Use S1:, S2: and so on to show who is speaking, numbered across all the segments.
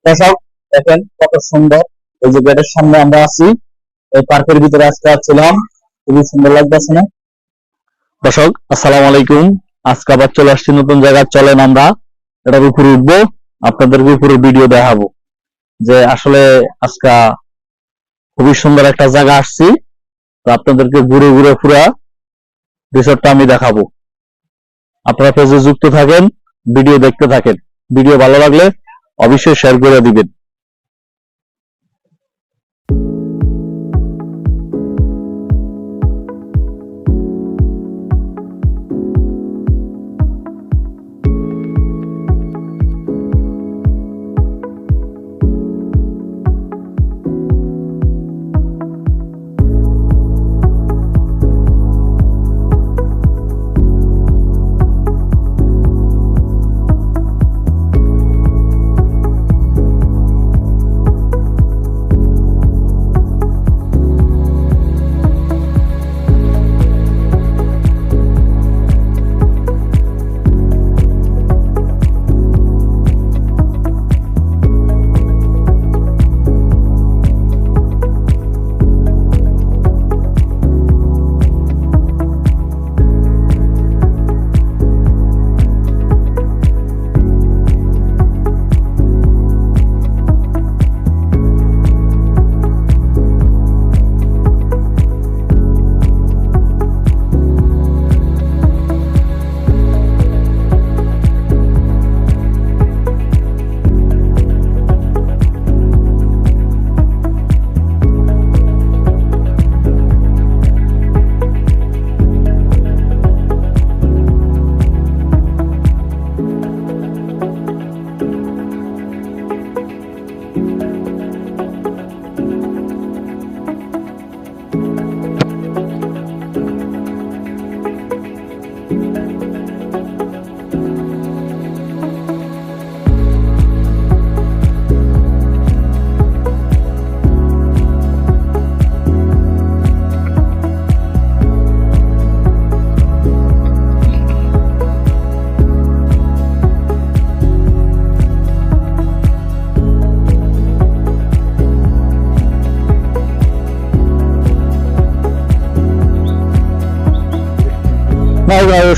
S1: দর্শক দেখেন কত সুন্দর, এই যে গেটের সামনে আমরা আছি, এই পার্কের ভিতরে আজকে ছিলাম, খুবই সুন্দর লাগতেছে না? দর্শক আসসালামু আলাইকুম, আজকে আবার চলে আসছি নতুন জায়গায়। চলেন আমরা এটার উপরে উঠবো, আপনাদেরকে উপরে ভিডিও দেখাবো যে আসলে আজকে খুবই সুন্দর একটা জায়গা আসছি। তো আপনাদেরকে ঘুরে ঘুরে পুরা রিসোর্টটা আমি দেখাবো। আপনারা পেজে যুক্ত থাকেন, ভিডিও দেখতে থাকেন। ভিডিও ভালো লাগলে অবশ্যই শেয়ার করে দিবেন।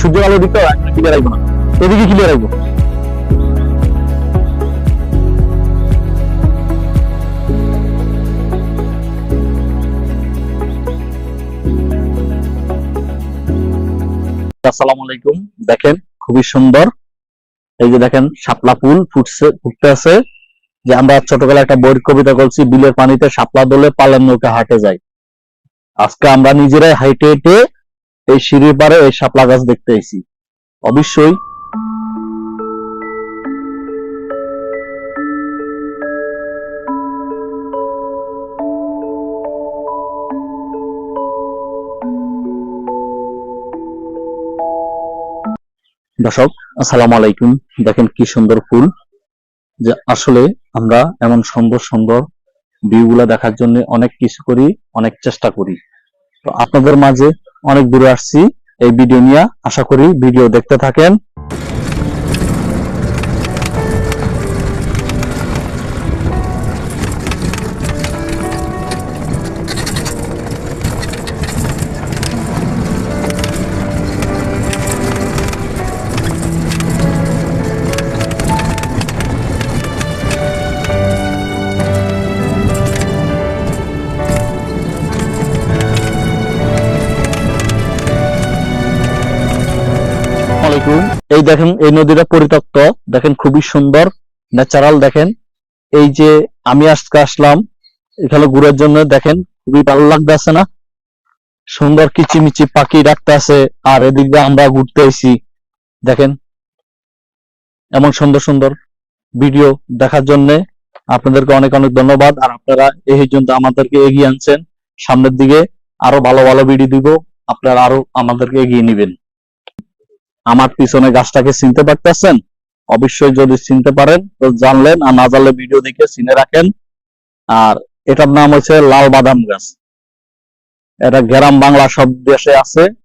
S1: সূর্যের আলো দিতে ক্লিয়ার আসবো না, এদিকে ক্লিয়ার আসবো। আসসালামু আলাইকুম, দেখেন খুবই সুন্দর, এই যে দেখেন শাপলা ফুল ফুটতে আছে। যে আমরা ছোটবেলায় একটা বইয়ের কবিতা বলছি, বিলের পানিতে শাপলা দোলে পালের নৌকা হাটে যায়। আজকে আমরা নিজেরাই হাইটে হেঁটে এই সিঁড়ির পারে এই শাপলা গাছ দেখতে এসেছি। অবশ্যই দর্শক আসসালামু আলাইকুম, দেখেন কি সুন্দর ফুল। যে আসলে আমরা এমন সুন্দর সুন্দর ভিউ গুলা দেখার জন্য অনেক কিছু করি, অনেক চেষ্টা করি। তো আপনাদের মাঝে অনেক দূরে আসছি এই ভিডিও নিয়ে, আশা করি ভিডিও দেখতে থাকেন। এই দেখেন এই নদীটা পরিত্যক্ত, দেখেন খুবই সুন্দর ন্যাচারাল। দেখেন এই যে আমি আজকে আসলাম এখানে ঘুরার জন্য, দেখেন খুবই ভালো লাগতেছে না? সুন্দর কিচিমিচি পাখি ডাকতে আছে, আর এদিক দিয়ে আমরা ঘুরতে এসেছি। দেখেন এমন সুন্দর সুন্দর ভিডিও দেখার জন্য আপনাদেরকে অনেক অনেক ধন্যবাদ। আর আপনারা এই জন্য আমাদেরকে এগিয়ে আনছেন সামনের দিকে, আরো ভালো ভালো ভিডিও দিব, আপনারা আরো আমাদেরকে এগিয়ে নেবেন। আমার পিছনে গাছটাকে চিনতে পারতেছেন? অবশ্যই যদি চিনতে পারেন তো জানলেন, আর না জানলে ভিডিও দেখে চিনে রাখেন। আর এটার নাম হচ্ছে লাল বাদাম গাছ। এটা গ্রাম বাংলা সব দেশে আছে।